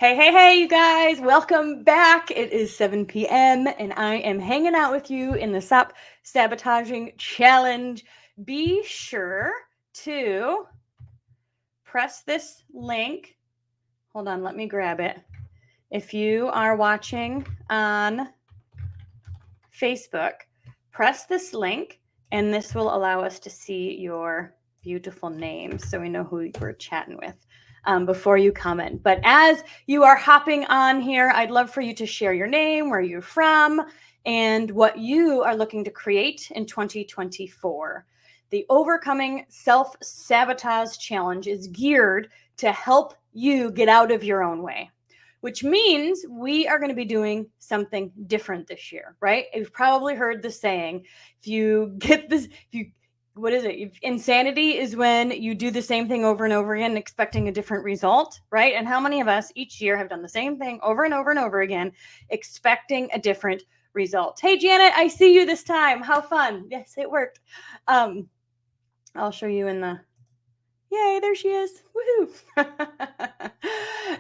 Hey, you guys, welcome back. It is 7 p.m. and I am hanging out with you in the Stop Sabotaging Challenge. Be sure to press this link. Hold on, let me grab it. If you are watching on Facebook, press this link and this will allow us to see your beautiful names so we know who we're chatting with. Before you comment. But as you are hopping on here, I'd love for you to share your name, where you're from, and what you are looking to create in 2024. The Overcoming Self-Sabotage Challenge is geared to help you get out of your own way, which means we are going to be doing something different this year, right? You've probably heard the saying, if you get this, what is it? Insanity is when you do the same thing over and over again, expecting a different result, right? And how many of us each year have done the same thing over and over and over again, expecting a different result? Hey, Janet, I see you this time. How fun. Yes, it worked. I'll show you in the, yay, there she is. Woohoo.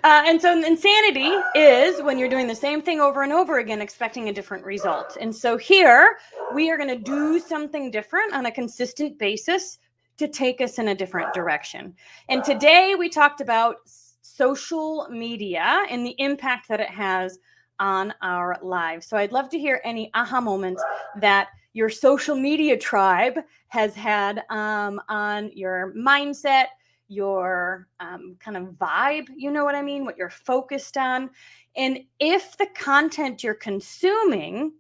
And so insanity is when you're doing the same thing over and over again, expecting a different result. And so here we are going to do something different on a consistent basis to take us in a different direction. And today we talked about social media and the impact that it has on our lives. So I'd love to hear any aha moments that your social media tribe has had on your mindset, your kind of vibe, you know what I mean, what you're focused on. And if the content you're consuming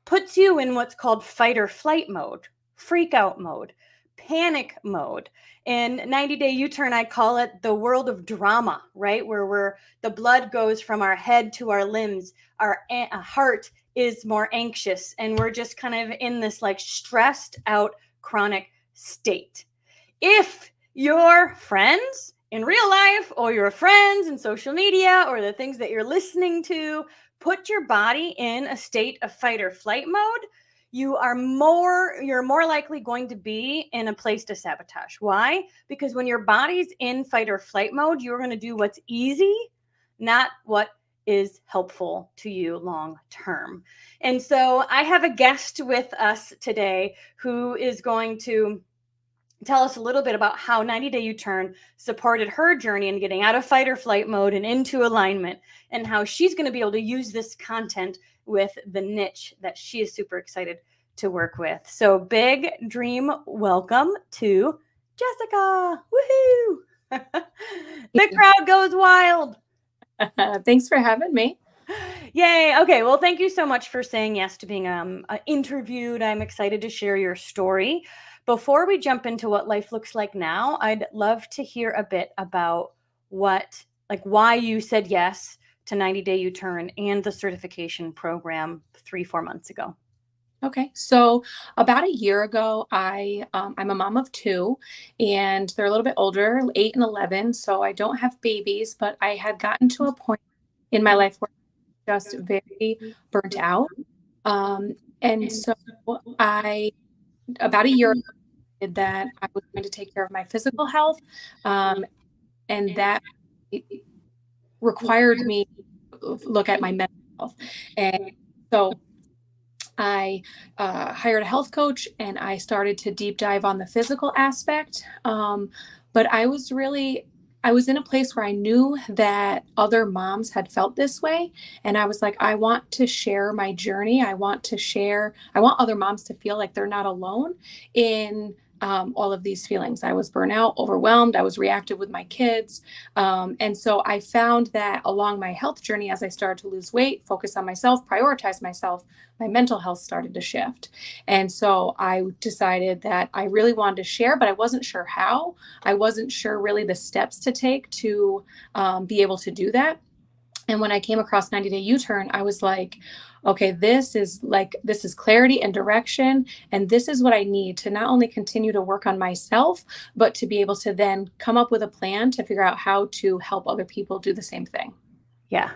puts you in what's called fight or flight mode, freak out mode, panic mode. In 90-Day U-Turn, I call it the world of drama, right? Where the blood goes from our head to our limbs, our heart is more anxious, and we're just kind of in this like stressed out chronic state. If your friends in real life or your friends in social media or the things that you're listening to put your body in a state of fight or flight mode, you're more likely going to be in a place to sabotage. Why? Because when your body's in fight or flight mode, you're going to do what's easy, not what is helpful to you long term. And so I have a guest with us today who is going to tell us a little bit about how 90-Day U-Turn supported her journey in getting out of fight or flight mode and into alignment, and how she's going to be able to use this content with the niche that she is super excited to work with. So big dream welcome to Jessica. Woohoo! The crowd goes wild. Thanks for having me. Yay. Okay. Well, thank you so much for saying yes to being interviewed. I'm excited to share your story. Before we jump into what life looks like now, I'd love to hear a bit about why you said yes to 90-Day U-Turn and the certification program 3-4 months ago. Okay, so about a year ago, I'm a mom of two, and they're a little bit older, 8 and 11. So I don't have babies, but I had gotten to a point in my life where I was just very burnt out. And so about a year ago, did that I was going to take care of my physical health, and that required me to look at my mental health. And so I hired a health coach and I started to deep dive on the physical aspect. But I was in a place where I knew that other moms had felt this way. And I was like, I want to share my journey. I want other moms to feel like they're not alone in all of these feelings. I was burnout, overwhelmed. I was reactive with my kids. And so I found that along my health journey, as I started to lose weight, focus on myself, prioritize myself, my mental health started to shift. And so I decided that I really wanted to share, but I wasn't sure how. I wasn't sure really the steps to take to be able to do that. And when I came across 90-Day U-Turn, I was like, okay, this is clarity and direction. And this is what I need to not only continue to work on myself, but to be able to then come up with a plan to figure out how to help other people do the same thing. Yeah.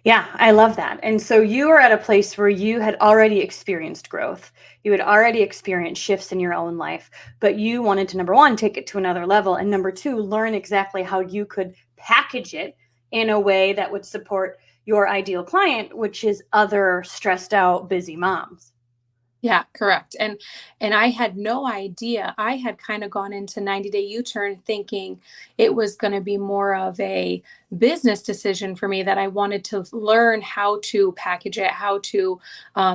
Yeah, I love that. And so you are at a place where you had already experienced growth. You had already experienced shifts in your own life, but you wanted to, number one, take it to another level. And number two, learn exactly how you could package it in a way that would support your ideal client, which is other stressed out, busy moms. Yeah, correct. And I had no idea. I had kind of gone into 90-day U-turn thinking it was going to be more of a business decision for me, that I wanted to learn how to package it, how to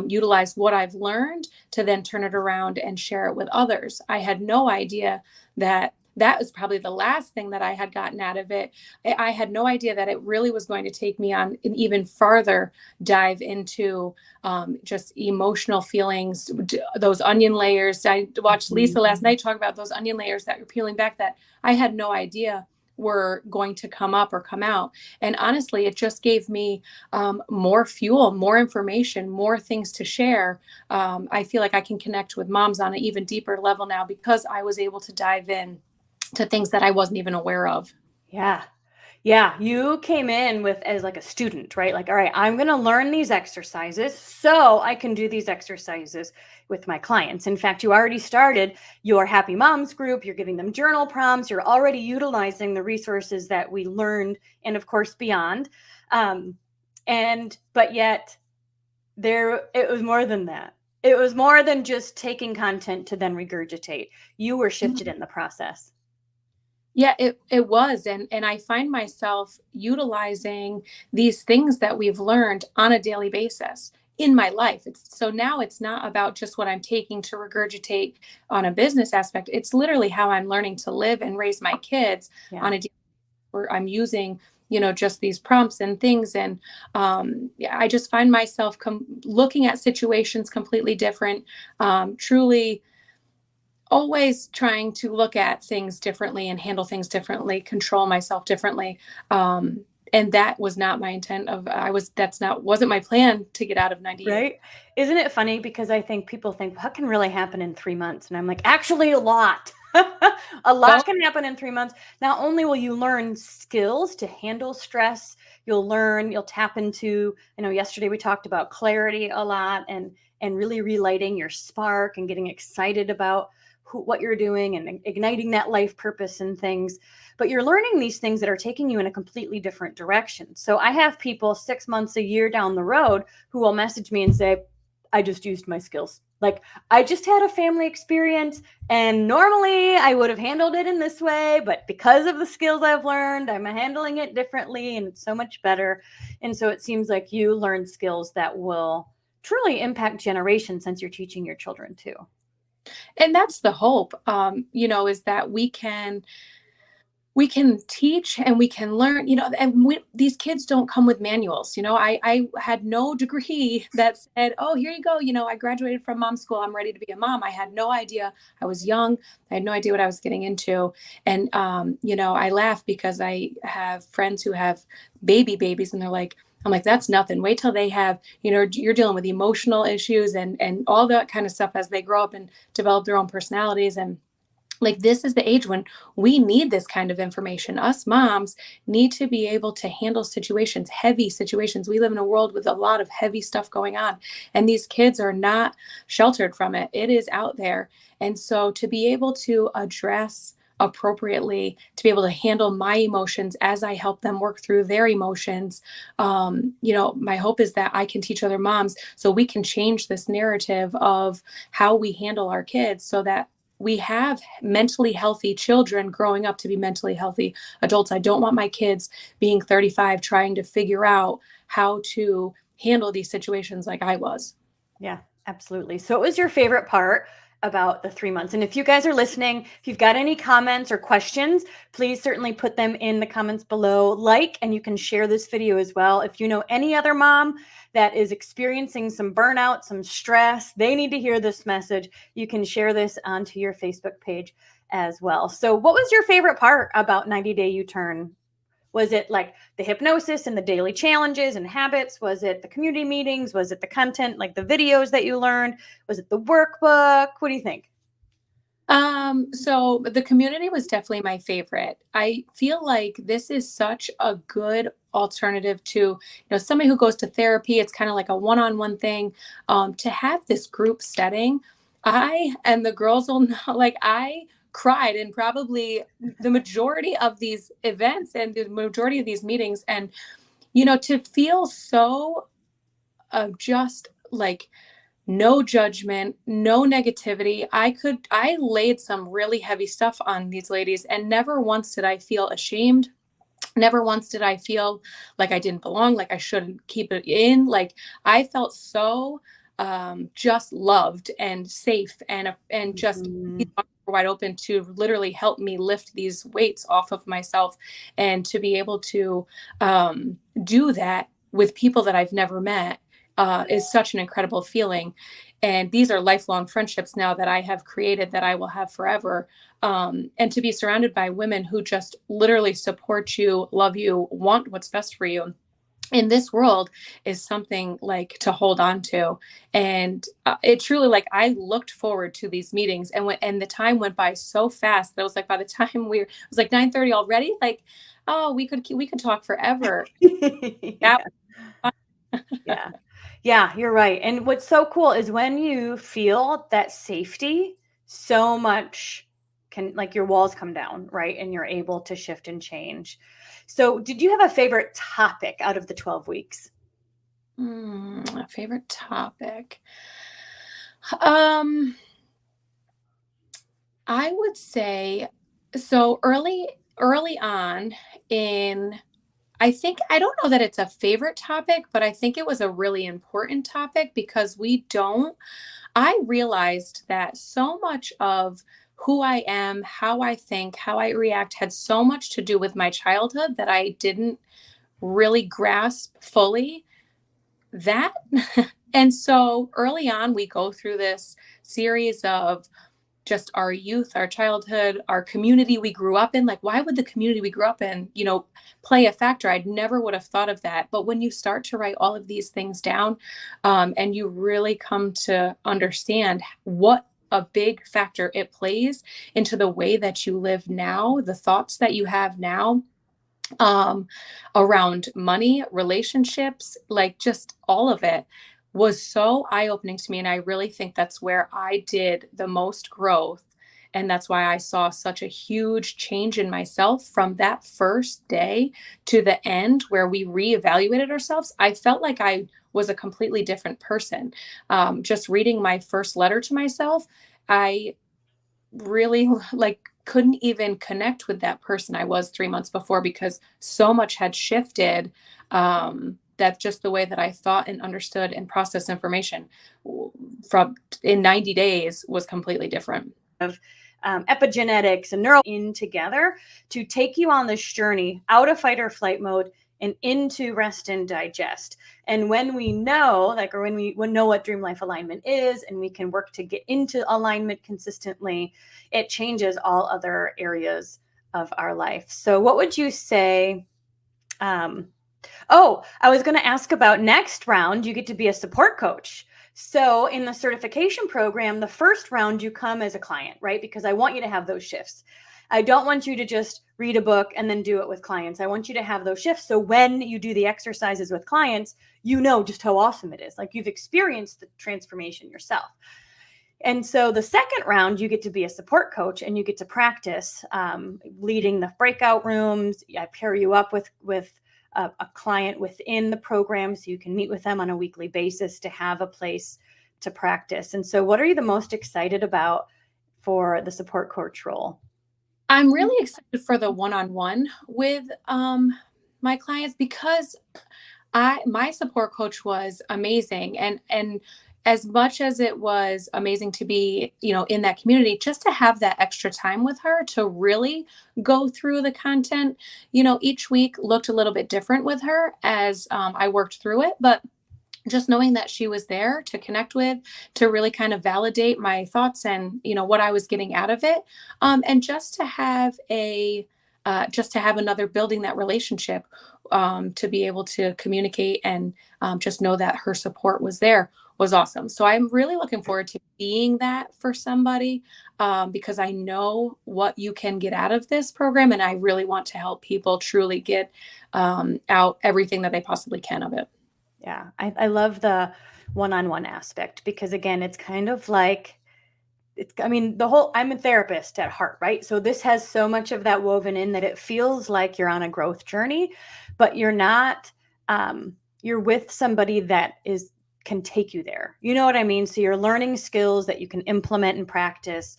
utilize what I've learned to then turn it around and share it with others. I had no idea that that was probably the last thing that I had gotten out of it. I had no idea that it really was going to take me on an even farther dive into just emotional feelings, those onion layers. I watched Lisa last night talk about those onion layers that you're peeling back that I had no idea were going to come up or come out. And honestly, it just gave me more fuel, more information, more things to share. I feel like I can connect with moms on an even deeper level now because I was able to dive in to things that I wasn't even aware of. Yeah. Yeah, you came in with as like a student, right? Like, all right, I'm going to learn these exercises so I can do these exercises with my clients. In fact, you already started your Happy Moms group. You're giving them journal prompts. You're already utilizing the resources that we learned and of course beyond. But yet it was more than that. It was more than just taking content to then regurgitate. You were shifted in the process. Yeah, it was. And I find myself utilizing these things that we've learned on a daily basis in my life. So now it's not about just what I'm taking to regurgitate on a business aspect. It's literally how I'm learning to live and raise my kids on a daily, where I'm using, just these prompts and things. And I just find myself looking at situations completely different, truly always trying to look at things differently and handle things differently, control myself differently. And that was not my intent wasn't my plan to get out of 90 days. Right? Isn't it funny? Because I think people think, what can really happen in 3 months? And I'm like, actually, a lot. A lot can happen in 3 months. Not only will you learn skills to handle stress, you'll tap into, yesterday we talked about clarity a lot and really relighting your spark and getting excited about what you're doing and igniting that life purpose and things. But you're learning these things that are taking you in a completely different direction. So I have people 6 months, a year down the road who will message me and say, I just used my skills. Like, I just had a family experience and normally I would have handled it in this way, but because of the skills I've learned, I'm handling it differently and it's so much better. And so it seems like you learned skills that will truly impact generations since you're teaching your children too. And that's the hope, is that we can teach and we can learn, and these kids don't come with manuals. I had no degree that said, oh, here you go. I graduated from mom school. I'm ready to be a mom. I had no idea. I was young. I had no idea what I was getting into. And, I laugh because I have friends who have babies and I'm like, that's nothing. Wait till they have, you're dealing with emotional issues and all that kind of stuff as they grow up and develop their own personalities. And like, this is the age when we need this kind of information. Us moms need to be able to handle situations, heavy situations. We live in a world with a lot of heavy stuff going on, and these kids are not sheltered from it. It is out there. And so to be able to address appropriately, to be able to handle my emotions as I help them work through their emotions, my hope is that I can teach other moms so we can change this narrative of how we handle our kids so that we have mentally healthy children growing up to be mentally healthy adults. I don't want my kids being 35 trying to figure out how to handle these situations like I was. Yeah, absolutely. So what was your favorite part about the 3 months? And if you guys are listening, if you've got any comments or questions, please certainly put them in the comments below. And you can share this video as well. If you know any other mom that is experiencing some burnout, some stress, they need to hear this message. You can share this onto your Facebook page as well. So what was your favorite part about 90-day U-turn? Was it like the hypnosis and the daily challenges and habits? Was it the community meetings? Was it the content, like the videos that you learned? Was it the workbook? What do you think? So the community was definitely my favorite. I feel like this is such a good alternative to, somebody who goes to therapy. It's kind of like a one-on-one thing. To have this group setting, and the girls will know, like, I cried in probably the majority of these events and the majority of these meetings. And, to feel so just like no judgment, no negativity. I laid some really heavy stuff on these ladies, and never once did I feel ashamed. Never once did I feel like I didn't belong, like I shouldn't keep it in. Like I felt so just loved and safe, and just Mhm. wide open to literally help me lift these weights off of myself, and to be able to do that with people that I've never met is such an incredible feeling. And these are lifelong friendships now that I have created, that I will have forever. And to be surrounded by women who just literally support you, love you, want what's best for you in this world is something like to hold on to. And it truly, like, I looked forward to these meetings, and the time went by so fast that it was like, by the time it was like 9:30 already, like, oh, we could talk forever. Yeah. That was fun. Yeah. Yeah, you're right. And what's so cool is when you feel that safety, so much can, like, your walls come down, right? And you're able to shift and change. So, did you have a favorite topic out of the 12 weeks? A favorite topic. Um, I would say, so early on in, I don't know that it's a favorite topic, but I think it was a really important topic, because I realized that so much of who I am, how I think, how I react had so much to do with my childhood that I didn't really grasp fully that. And so early on, we go through this series of just our youth, our childhood, our community we grew up in. Like, why would the community we grew up in, play a factor? I'd never would have thought of that. But when you start to write all of these things down, and you really come to understand what a big factor it plays into the way that you live now, the thoughts that you have now, um, around money, relationships, like just all of it was so eye opening to me. And I really think that's where I did the most growth. And that's why I saw such a huge change in myself from that first day to the end where we reevaluated ourselves. I felt like I was a completely different person. Just reading my first letter to myself, I really like couldn't even connect with that person I was 3 months before, because so much had shifted. That just the way that I thought and understood and processed information from in 90 days was completely different. Of epigenetics and neural in together to take you on this journey out of fight or flight mode and into rest and digest. And when we know, like, or when we know what dream life alignment is, and we can work to get into alignment consistently, it changes all other areas of our life. So, what would you say? Oh, I was going to ask about next round. You get to be a support coach. So in the certification program, the first round you come as a client, right? Because I want you to have those shifts. I don't want you to just read a book and then do it with clients. I want you to have those shifts. So when you do the exercises with clients, you know just how awesome it is. Like, you've experienced the transformation yourself. And so the second round, you get to be a support coach, and you get to practice leading the breakout rooms. I pair you up with a client within the program, so you can meet with them on a weekly basis to have a place to practice. And so, what are you the most excited about for the support coach role? I'm really excited for the one-on-one with my clients, because my support coach was amazing, and as much as it was amazing to be, in that community, just to have that extra time with her to really go through the content, each week looked a little bit different with her as I worked through it, but just knowing that she was there to connect with, to really kind of validate my thoughts and what I was getting out of it, and just to have another building that relationship, to be able to communicate and just know that her support was there was awesome. So I'm really looking forward to being that for somebody, because I know what you can get out of this program, and I really want to help people truly get out everything that they possibly can of it. Yeah, I love the one-on-one aspect, because again, it's kind of like I mean, I'm a therapist at heart, right? So this has so much of that woven in that it feels like you're on a growth journey, but you're not, you're with somebody that can take you there. You know what I mean? So you're learning skills that you can implement and practice.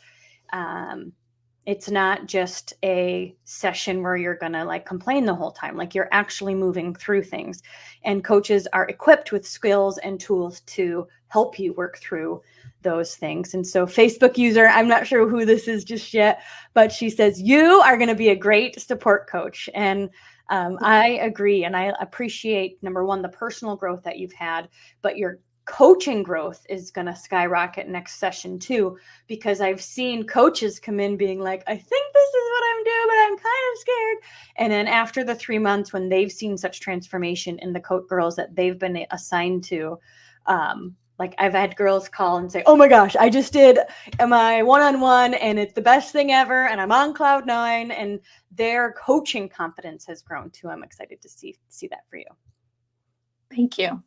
It's not just a session where you're going to like complain the whole time. Like you're actually moving through things, and coaches are equipped with skills and tools to help you work through those things. And so Facebook user, I'm not sure who this is just yet, but she says, you are going to be a great support coach. And I agree. And I appreciate, number one, the personal growth that you've had, but your coaching growth is going to skyrocket next session too, because I've seen coaches come in being like, I think this is what I'm doing, but I'm kind of scared. And then after the 3 months, when they've seen such transformation in the girls that they've been assigned to, like I've had girls call and say, oh my gosh, I just did my one-on-one and it's the best thing ever. And I'm on cloud 9, and their coaching confidence has grown too. I'm excited to see that for you. Thank you.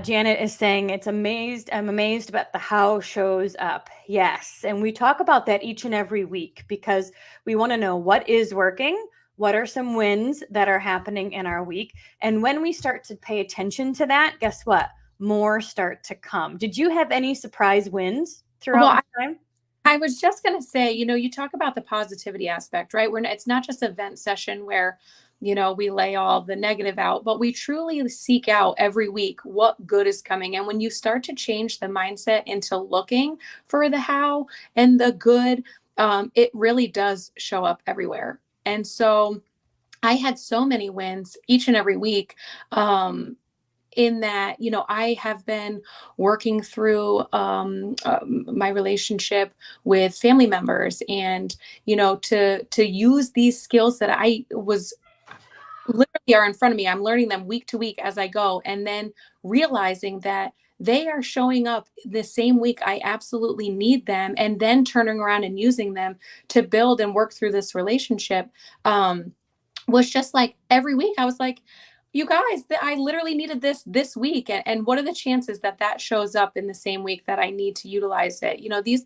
Janet is saying I'm amazed about the how shows up. Yes. And we talk about that each and every week because we want to know what is working, what are some wins that are happening in our week. And when we start to pay attention to that, guess what? More start to come. Did you have any surprise wins throughout the time? I was just going to say, you talk about the positivity aspect, right? It's not just an event session where we lay all the negative out, but we truly seek out every week what good is coming. And when you start to change the mindset into looking for the how and the good, it really does show up everywhere. And so I had so many wins each and every week. In that, I have been working through my relationship with family members, and to use these skills that I was literally are in front of me. I'm learning them week to week as I go, and then realizing that they are showing up the same week I absolutely need them, and then turning around and using them to build and work through this relationship was just like every week I was like, you guys, I literally needed this week. And what are the chances that that shows up in the same week that I need to utilize it?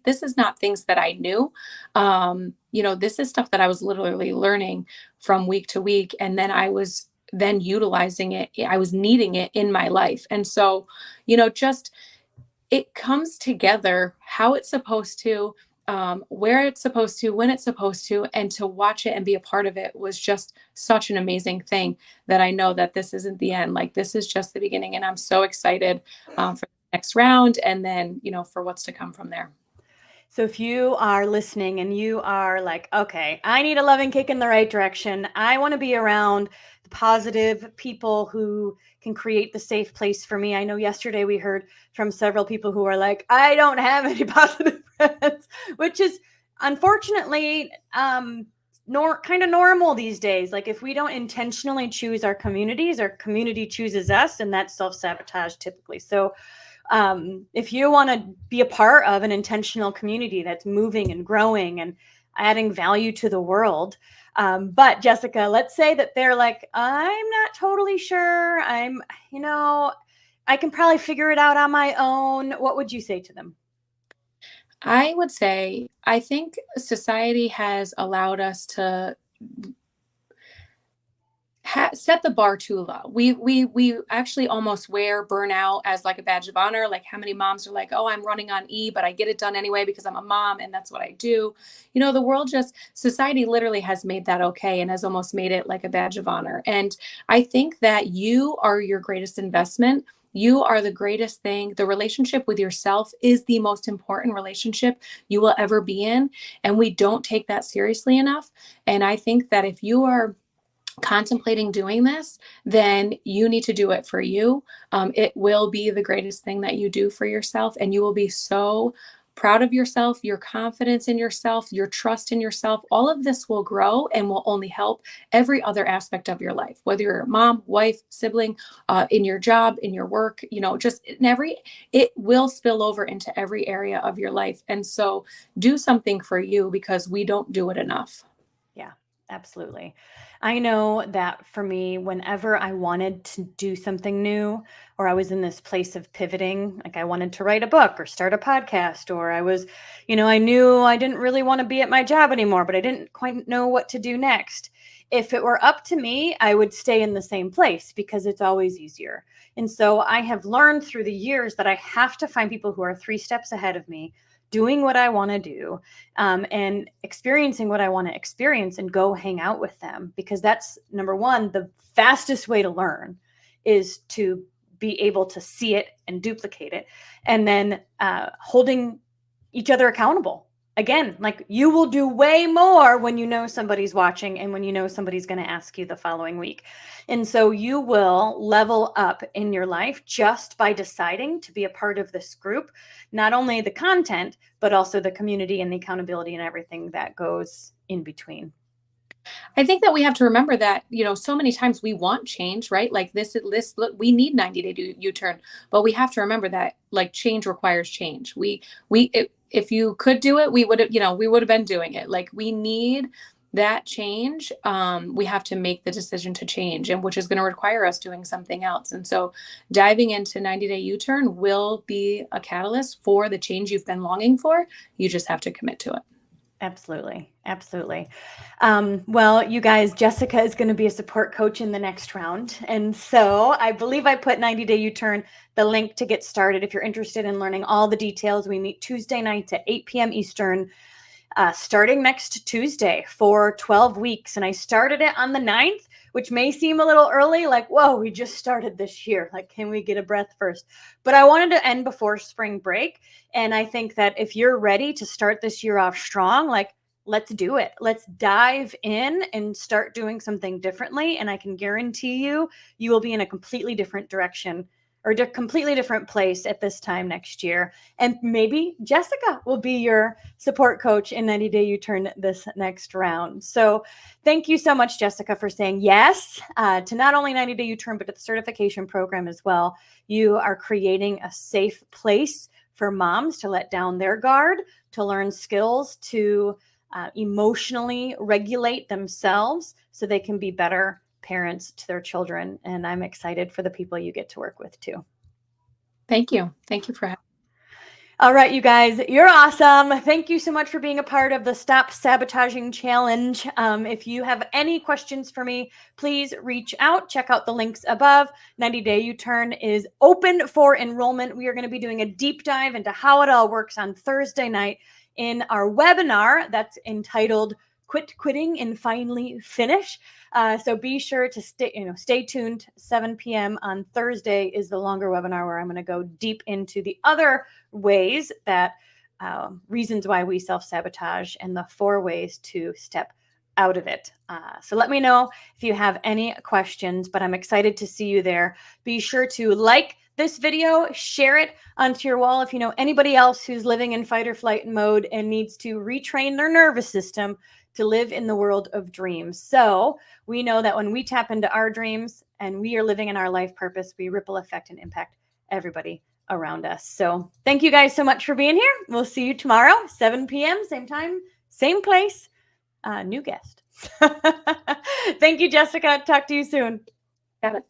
This is not things that I knew. This is stuff that I was literally learning from week to week. And then I was then utilizing it. I was needing it in my life. And so, just it comes together how it's supposed to, where it's supposed to, when it's supposed to, and to watch it and be a part of it was just such an amazing thing that I know that this isn't the end. Like this is just the beginning. And I'm so excited for the next round and then, for what's to come from there. So if you are listening and you are like, okay, I need a loving kick in the right direction. I want to be around the positive people who can create the safe place for me. I know yesterday we heard from several people who are like, I don't have any positive friends, which is unfortunately kind of normal these days. Like if we don't intentionally choose our communities, our community chooses us, and that's self-sabotage typically. So if you want to be a part of an intentional community that's moving and growing and adding value to the world. But Jessica, let's say that they're like, I'm not totally sure. I can probably figure it out on my own. What would you say to them? I would say, I think society has allowed us to set the bar too low. We actually almost wear burnout as like a badge of honor. Like how many moms are like, oh, I'm running on E, but I get it done anyway because I'm a mom and that's what I do. The world society literally has made that okay and has almost made it like a badge of honor. And I think that you are your greatest investment. You are the greatest thing. The relationship with yourself is the most important relationship you will ever be in. And we don't take that seriously enough. And I think that if you are contemplating doing this, then you need to do it for you. It will be the greatest thing that you do for yourself, and you will be so proud of yourself, your confidence in yourself, your trust in yourself. All of this will grow and will only help every other aspect of your life, whether you're a mom, wife, sibling, in your job, in your work, just it will spill over into every area of your life. And so do something for you because we don't do it enough. Yeah. Absolutely. I know that for me, whenever I wanted to do something new, or I was in this place of pivoting, like I wanted to write a book or start a podcast, or I was, I knew I didn't really want to be at my job anymore, but I didn't quite know what to do next. If it were up to me, I would stay in the same place because it's always easier. And so I have learned through the years that I have to find people who are 3 steps ahead of me, doing what I want to do, and experiencing what I want to experience, and go hang out with them, because that's number one, the fastest way to learn is to be able to see it and duplicate it, and then holding each other accountable. Again, like, you will do way more when you know somebody's watching and when you know somebody's going to ask you the following week. And so you will level up in your life just by deciding to be a part of this group, not only the content, but also the community and the accountability and everything that goes in between. I think that we have to remember that, so many times we want change, right? Like this, look, we need 90-day U-turn, but we have to remember that like change requires change. If you could do it, we would have, we would have been doing it. Like we need that change. We have to make the decision to change, and which is going to require us doing something else. And so diving into 90-day U-turn will be a catalyst for the change you've been longing for. You just have to commit to it. Absolutely. Absolutely. Well, you guys, Jessica is going to be a support coach in the next round. And so I believe I put 90-day U-turn, the link to get started. If you're interested in learning all the details, we meet Tuesday nights at 8 p.m. Eastern, starting next Tuesday for 12 weeks. And I started it on the 9th, which may seem a little early, like, whoa, we just started this year. Like, can we get a breath first? But I wanted to end before spring break. And I think that if you're ready to start this year off strong, like, let's do it. Let's dive in and start doing something differently. And I can guarantee you, you will be in a completely different direction, or a completely different place at this time next year. And maybe Jessica will be your support coach in 90-day U-turn this next round. So thank you so much, Jessica, for saying yes to not only 90-day U-turn, but to the certification program as well. You are creating a safe place for moms to let down their guard, to learn skills, to emotionally regulate themselves so they can be better parents to their children. And I'm excited for the people you get to work with too. Thank you. Thank you for having me. All right, you guys, you're awesome. Thank you so much for being a part of the Stop Sabotaging Challenge. If you have any questions for me, please reach out. Check out the links above. 90-day U-turn is open for enrollment. We are going to be doing a deep dive into how it all works on Thursday night in our webinar that's entitled Quit Quitting and Finally Finish. So be sure to stay tuned. 7 p.m. on Thursday is the longer webinar where I'm going to go deep into the other ways that reasons why we self-sabotage and the 4 ways to step out of it. So let me know if you have any questions, but I'm excited to see you there. Be sure to like this video, share it onto your wall if you know anybody else who's living in fight or flight mode and needs to retrain their nervous system to live in the world of dreams. So we know that when we tap into our dreams and we are living in our life purpose, we ripple effect and impact everybody around us. So thank you guys so much for being here. We'll see you tomorrow, 7 p.m., same time, same place, new guest. Thank you, Jessica. Talk to you soon. Got it.